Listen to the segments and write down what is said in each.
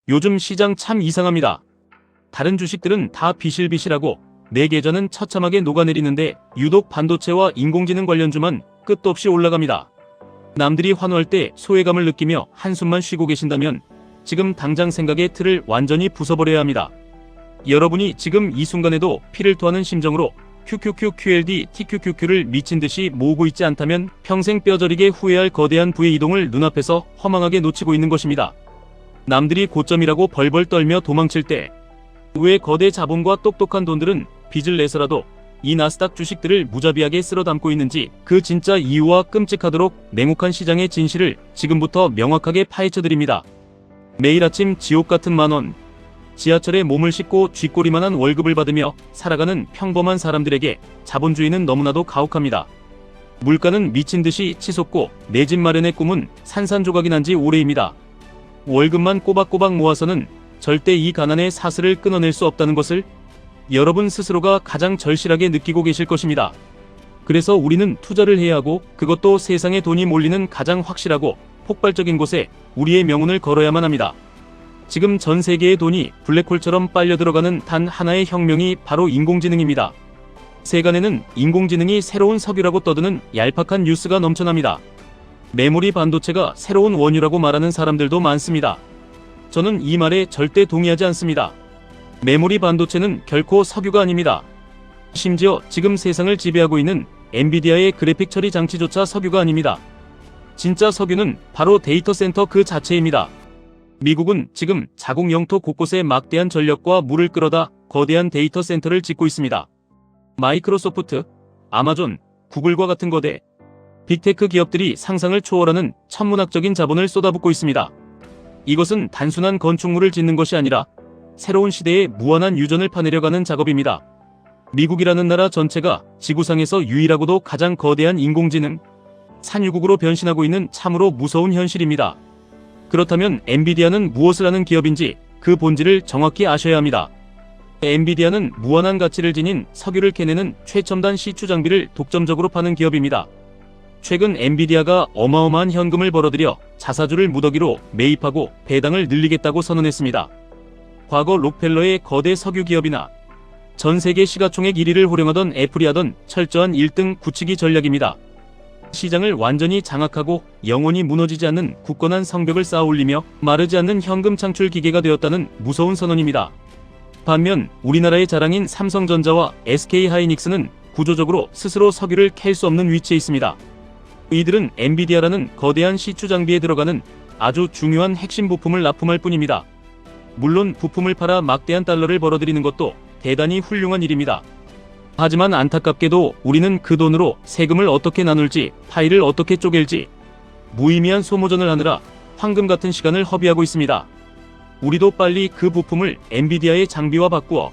요즘 시장 참 이상합니다. 다른 주식들은 다 비실비실하고 내 계좌는 처참하게 녹아내리는데 유독 반도체와 인공지능 관련주만 끝도 없이 올라갑니다. 남들이 환호할 때 소외감을 느끼며 한숨만 쉬고 계신다면 지금 당장 생각의 틀을 완전히 부숴버려야 합니다. 여러분이 지금 이 순간에도 피를 토하는 심정으로 QQQ, QLD, TQQQ를 미친듯이 모으고 있지 않다면 평생 뼈저리게 후회할 거대한 부의 이동을 눈앞에서 허망하게 놓치고 있는 것입니다. 남들이 고점이라고 벌벌 떨며 도망칠 때 왜 거대 자본과 똑똑한 돈들은 빚을 내서라도 이 나스닥 주식들을 무자비하게 쓸어 담고 있는지 그 진짜 이유와 끔찍하도록 냉혹한 시장의 진실을 지금부터 명확하게 파헤쳐드립니다. 매일 아침 지옥같은 만원, 지하철에 몸을 싣고 쥐꼬리만한 월급을 받으며 살아가는 평범한 사람들에게 자본주의는 너무나도 가혹합니다. 물가는 미친듯이 치솟고 내 집 마련의 꿈은 산산조각이 난 지 오래입니다. 월급만 꼬박꼬박 모아서는 절대 이 가난의 사슬을 끊어낼 수 없다는 것을 여러분 스스로가 가장 절실하게 느끼고 계실 것입니다. 그래서 우리는 투자를 해야 하고 그것도 세상에 돈이 몰리는 가장 확실하고 폭발적인 곳에 우리의 명운을 걸어야만 합니다. 지금 전 세계의 돈이 블랙홀처럼 빨려 들어가는 단 하나의 혁명이 바로 인공지능입니다. 세간에는 인공지능이 새로운 석유라고 떠드는 얄팍한 뉴스가 넘쳐납니다. 메모리 반도체가 새로운 원유라고 말하는 사람들도 많습니다. 저는 이 말에 절대 동의하지 않습니다. 메모리 반도체는 결코 석유가 아닙니다. 심지어 지금 세상을 지배하고 있는 엔비디아의 그래픽 처리 장치조차 석유가 아닙니다. 진짜 석유는 바로 데이터 센터 그 자체입니다. 미국은 지금 자국 영토 곳곳에 막대한 전력과 물을 끌어다 거대한 데이터 센터를 짓고 있습니다. 마이크로소프트, 아마존, 구글과 같은 거대 빅테크 기업들이 상상을 초월하는 천문학적인 자본을 쏟아붓고 있습니다. 이것은 단순한 건축물을 짓는 것이 아니라 새로운 시대의 무한한 유전을 파내려가는 작업입니다. 미국이라는 나라 전체가 지구상에서 유일하고도 가장 거대한 인공지능 산유국으로 변신하고 있는 참으로 무서운 현실입니다. 그렇다면 엔비디아는 무엇을 하는 기업인지 그 본질을 정확히 아셔야 합니다. 엔비디아는 무한한 가치를 지닌 석유를 캐내는 최첨단 시추 장비를 독점적으로 파는 기업입니다. 최근 엔비디아가 어마어마한 현금을 벌어들여 자사주를 무더기로 매입하고 배당을 늘리겠다고 선언했습니다. 과거 록펠러의 거대 석유 기업이나 전 세계 시가총액 1위를 호령하던 애플이 하던 철저한 1등 굳히기 전략입니다. 시장을 완전히 장악하고 영원히 무너지지 않는 굳건한 성벽을 쌓아 올리며 마르지 않는 현금 창출 기계가 되었다는 무서운 선언입니다. 반면 우리나라의 자랑인 삼성전자와 SK하이닉스는 구조적으로 스스로 석유를 캘 수 없는 위치에 있습니다. 이들은 엔비디아라는 거대한 시추 장비에 들어가는 아주 중요한 핵심 부품을 납품할 뿐입니다. 물론 부품을 팔아 막대한 달러를 벌어들이는 것도 대단히 훌륭한 일입니다. 하지만 안타깝게도 우리는 그 돈으로 세금을 어떻게 나눌지, 파일을 어떻게 쪼갤지 무의미한 소모전을 하느라 황금 같은 시간을 허비하고 있습니다. 우리도 빨리 그 부품을 엔비디아의 장비와 바꾸어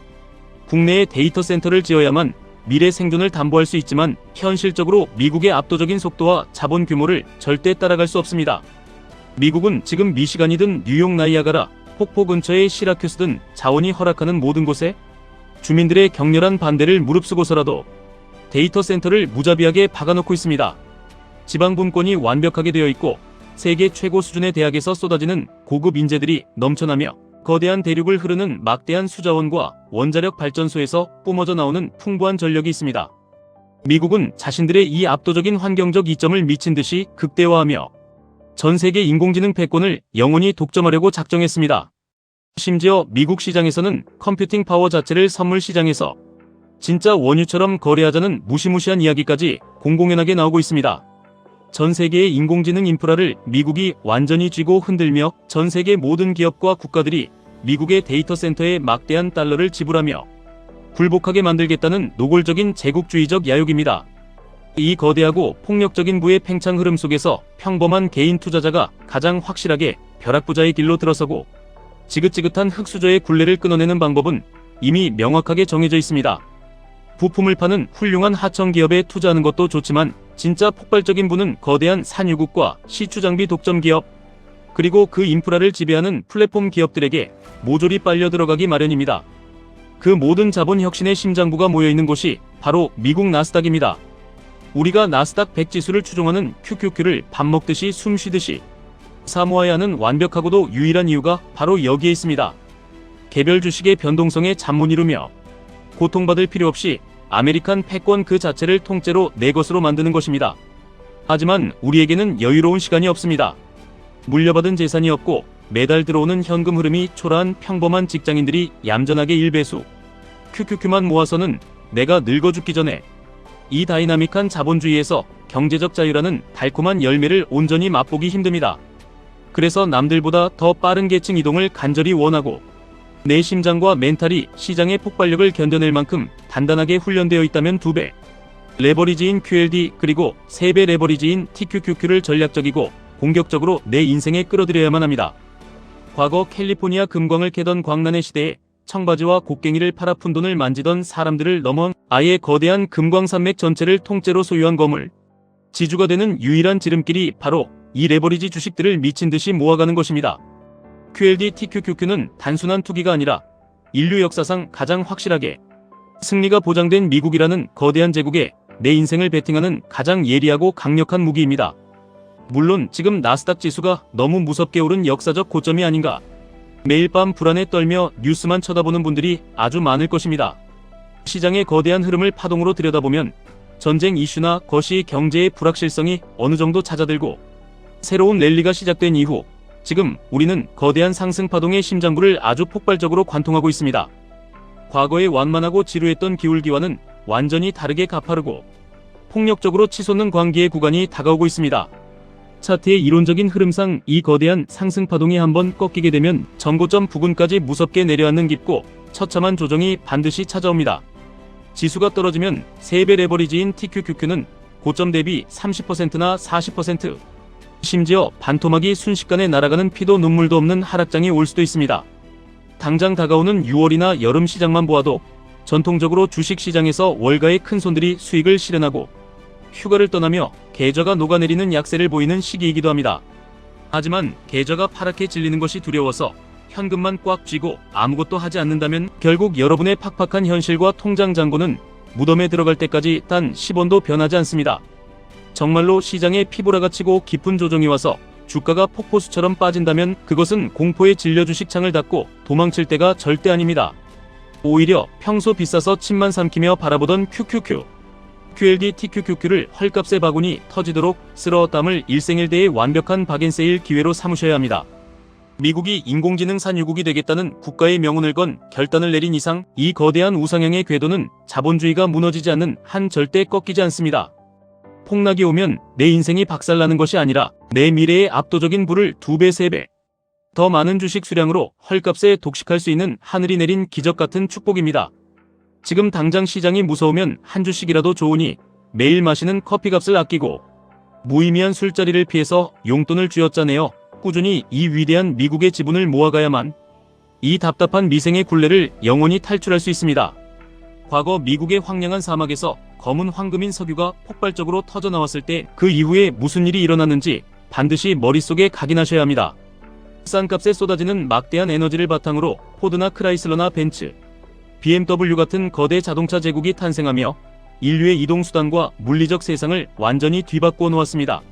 국내에 데이터 센터를 지어야만 미래 생존을 담보할 수 있지만 현실적으로 미국의 압도적인 속도와 자본 규모를 절대 따라갈 수 없습니다. 미국은 지금 미시간이든 뉴욕 나이아가라, 폭포 근처의 시라큐스든 자원이 허락하는 모든 곳에 주민들의 격렬한 반대를 무릅쓰고서라도 데이터 센터를 무자비하게 박아놓고 있습니다. 지방 분권이 완벽하게 되어 있고 세계 최고 수준의 대학에서 쏟아지는 고급 인재들이 넘쳐나며 거대한 대륙을 흐르는 막대한 수자원과 원자력 발전소에서 뿜어져 나오는 풍부한 전력이 있습니다. 미국은 자신들의 이 압도적인 환경적 이점을 미친듯이 극대화하며 전 세계 인공지능 패권을 영원히 독점하려고 작정했습니다. 심지어 미국 시장에서는 컴퓨팅 파워 자체를 선물 시장에서 진짜 원유처럼 거래하자는 무시무시한 이야기까지 공공연하게 나오고 있습니다. 전 세계의 인공지능 인프라를 미국이 완전히 쥐고 흔들며 전 세계 모든 기업과 국가들이 미국의 데이터 센터에 막대한 달러를 지불하며 굴복하게 만들겠다는 노골적인 제국주의적 야욕입니다. 이 거대하고 폭력적인 부의 팽창 흐름 속에서 평범한 개인 투자자가 가장 확실하게 벼락부자의 길로 들어서고 지긋지긋한 흙수저의 굴레를 끊어내는 방법은 이미 명확하게 정해져 있습니다. 부품을 파는 훌륭한 하청 기업에 투자하는 것도 좋지만 진짜 폭발적인 부는 거대한 산유국과 시추장비 독점 기업 그리고 그 인프라를 지배하는 플랫폼 기업들에게 모조리 빨려 들어가기 마련입니다. 그 모든 자본 혁신의 심장부가 모여있는 곳이 바로 미국 나스닥입니다. 우리가 나스닥 100 지수를 추종하는 QQQ를 밥 먹듯이 숨 쉬듯이 사모아야 하는 완벽하고도 유일한 이유가 바로 여기에 있습니다. 개별 주식의 변동성에 잠못 이루며 고통받을 필요 없이 아메리칸 패권 그 자체를 통째로 내 것으로 만드는 것입니다. 하지만 우리에게는 여유로운 시간이 없습니다. 물려받은 재산이 없고 매달 들어오는 현금 흐름이 초라한 평범한 직장인들이 얌전하게 일배수 큐큐큐만 모아서는 내가 늙어 죽기 전에 이 다이나믹한 자본주의에서 경제적 자유라는 달콤한 열매를 온전히 맛보기 힘듭니다. 그래서 남들보다 더 빠른 계층 이동을 간절히 원하고 내 심장과 멘탈이 시장의 폭발력을 견뎌낼 만큼 단단하게 훈련되어 있다면 2배 레버리지인 QLD 그리고 3배 레버리지인 TQQQ를 전략적이고 공격적으로 내 인생에 끌어들여야만 합니다. 과거 캘리포니아 금광을 캐던 광란의 시대에 청바지와 곡괭이를 팔아 푼 돈을 만지던 사람들을 넘어 아예 거대한 금광 산맥 전체를 통째로 소유한 거물. 지주가 되는 유일한 지름길이 바로 이 레버리지 주식들을 미친 듯이 모아가는 것입니다. QLD TQQQ는 단순한 투기가 아니라 인류 역사상 가장 확실하게 승리가 보장된 미국이라는 거대한 제국에 내 인생을 베팅하는 가장 예리하고 강력한 무기입니다. 물론 지금 나스닥 지수가 너무 무섭게 오른 역사적 고점이 아닌가. 매일 밤 불안에 떨며 뉴스만 쳐다보는 분들이 아주 많을 것입니다. 시장의 거대한 흐름을 파동으로 들여다보면 전쟁 이슈나 거시 경제의 불확실성이 어느 정도 잦아들고 새로운 랠리가 시작된 이후 지금 우리는 거대한 상승 파동의 심장부를 아주 폭발적으로 관통하고 있습니다. 과거에 완만하고 지루했던 기울기와는 완전히 다르게 가파르고 폭력적으로 치솟는 광기의 구간이 다가오고 있습니다. 차트의 이론적인 흐름상 이 거대한 상승 파동이 한번 꺾이게 되면 전고점 부근까지 무섭게 내려앉는 깊고 처참한 조정이 반드시 찾아옵니다. 지수가 떨어지면 3배 레버리지인 TQQQ는 고점 대비 30%나 40%, 심지어 반토막이 순식간에 날아가는 피도 눈물도 없는 하락장이 올 수도 있습니다. 당장 다가오는 6월이나 여름 시장만 보아도 전통적으로 주식시장에서 월가의 큰손들이 수익을 실현하고 휴가를 떠나며 계좌가 녹아내리는 약세를 보이는 시기이기도 합니다. 하지만 계좌가 파랗게 질리는 것이 두려워서 현금만 꽉 쥐고 아무것도 하지 않는다면 결국 여러분의 팍팍한 현실과 통장 잔고는 무덤에 들어갈 때까지 단 10원도 변하지 않습니다. 정말로 시장에 피보라가 치고 깊은 조정이 와서 주가가 폭포수처럼 빠진다면 그것은 공포에 질려 주식창을 닫고 도망칠 때가 절대 아닙니다. 오히려 평소 비싸서 침만 삼키며 바라보던 QQQ, QLD TQQQ를 헐값에 바구니 터지도록 쓸어 담을 일생일대의 완벽한 박앤세일 기회로 삼으셔야 합니다. 미국이 인공지능 산유국이 되겠다는 국가의 명운을 건 결단을 내린 이상 이 거대한 우상향의 궤도는 자본주의가 무너지지 않는 한 절대 꺾이지 않습니다. 폭락이 오면 내 인생이 박살나는 것이 아니라 내 미래의 압도적인 부를 2배, 3배 더 많은 주식 수량으로 헐값에 독식할 수 있는 하늘이 내린 기적 같은 축복입니다. 지금 당장 시장이 무서우면 한 주씩이라도 좋으니 매일 마시는 커피값을 아끼고 무의미한 술자리를 피해서 용돈을 쥐어짜내어 꾸준히 이 위대한 미국의 지분을 모아가야만 이 답답한 미생의 굴레를 영원히 탈출할 수 있습니다. 과거 미국의 황량한 사막에서 검은 황금인 석유가 폭발적으로 터져나왔을 때 그 이후에 무슨 일이 일어났는지 반드시 머릿속에 각인하셔야 합니다. 싼 값에 쏟아지는 막대한 에너지를 바탕으로 포드나 크라이슬러나 벤츠, BMW 같은 거대 자동차 제국이 탄생하며 인류의 이동수단과 물리적 세상을 완전히 뒤바꾸어 놓았습니다.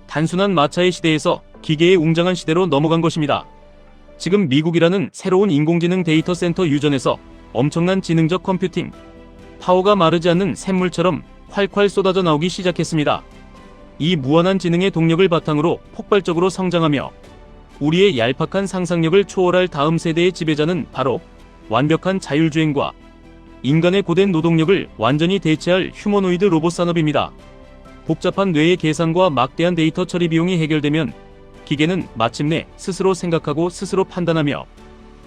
단순한 마차의 시대에서 기계의 웅장한 시대로 넘어간 것입니다. 지금 미국이라는 새로운 인공지능 데이터 센터 유전에서 엄청난 지능적 컴퓨팅, 파워가 마르지 않는 샘물처럼 콸콸 쏟아져 나오기 시작했습니다. 이 무한한 지능의 동력을 바탕으로 폭발적으로 성장하며 우리의 얄팍한 상상력을 초월할 다음 세대의 지배자는 바로 완벽한 자율주행과 인간의 고된 노동력을 완전히 대체할 휴머노이드 로봇 산업입니다. 복잡한 뇌의 계산과 막대한 데이터 처리 비용이 해결되면 기계는 마침내 스스로 생각하고 스스로 판단하며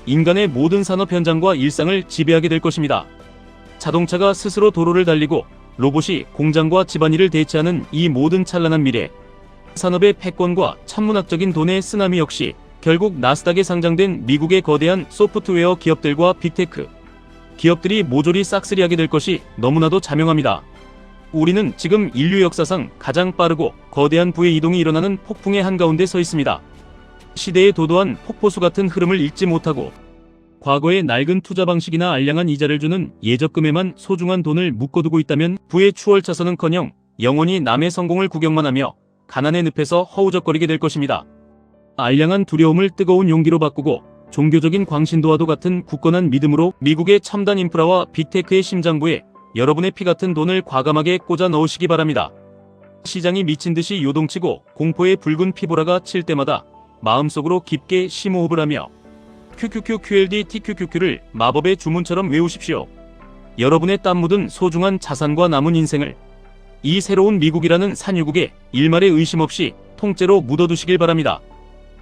인간의 모든 산업 현장과 일상을 지배하게 될 것입니다. 자동차가 스스로 도로를 달리고 로봇이 공장과 집안일을 대체하는 이 모든 찬란한 미래, 산업의 패권과 천문학적인 돈의 쓰나미 역시 결국 나스닥에 상장된 미국의 거대한 소프트웨어 기업들과 빅테크 기업들이 모조리 싹쓸이하게 될 것이 너무나도 자명합니다. 우리는 지금 인류 역사상 가장 빠르고 거대한 부의 이동이 일어나는 폭풍의 한가운데 서 있습니다. 시대의 도도한 폭포수 같은 흐름을 읽지 못하고 과거의 낡은 투자 방식이나 알량한 이자를 주는 예적금에만 소중한 돈을 묶어두고 있다면 부의 추월차선은커녕 영원히 남의 성공을 구경만 하며 가난의 늪에서 허우적거리게 될 것입니다. 알량한 두려움을 뜨거운 용기로 바꾸고 종교적인 광신도와도 같은 굳건한 믿음으로 미국의 첨단 인프라와 빅테크의 심장부에 여러분의 피 같은 돈을 과감하게 꽂아 넣으시기 바랍니다. 시장이 미친 듯이 요동치고 공포의 붉은 피보라가 칠 때마다 마음속으로 깊게 심호흡을 하며 QQQQLDTQQQ를 마법의 주문처럼 외우십시오. 여러분의 땀 묻은 소중한 자산과 남은 인생을 이 새로운 미국이라는 산유국에 일말의 의심 없이 통째로 묻어두시길 바랍니다.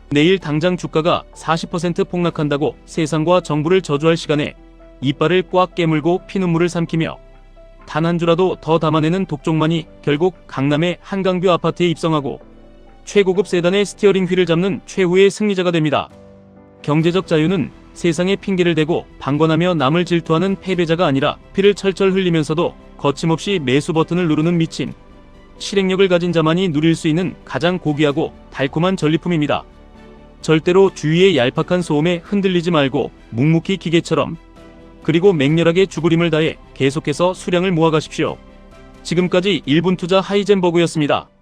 내일 당장 주가가 40% 폭락한다고 세상과 정부를 저주할 시간에 이빨을 꽉 깨물고 피눈물을 삼키며 단 한 주라도 더 담아내는 독종만이 결국 강남의 한강뷰 아파트에 입성하고 최고급 세단의 스티어링 휠을 잡는 최후의 승리자가 됩니다. 경제적 자유는 세상에 핑계를 대고 방관하며 남을 질투하는 패배자가 아니라 피를 철철 흘리면서도 거침없이 매수 버튼을 누르는 미친 실행력을 가진 자만이 누릴 수 있는 가장 고귀하고 달콤한 전리품입니다. 절대로 주위의 얄팍한 소음에 흔들리지 말고 묵묵히 기계처럼 그리고 맹렬하게 죽으림을 다해 계속해서 수량을 모아가십시오. 지금까지 1분 투자 하이젠버그였습니다.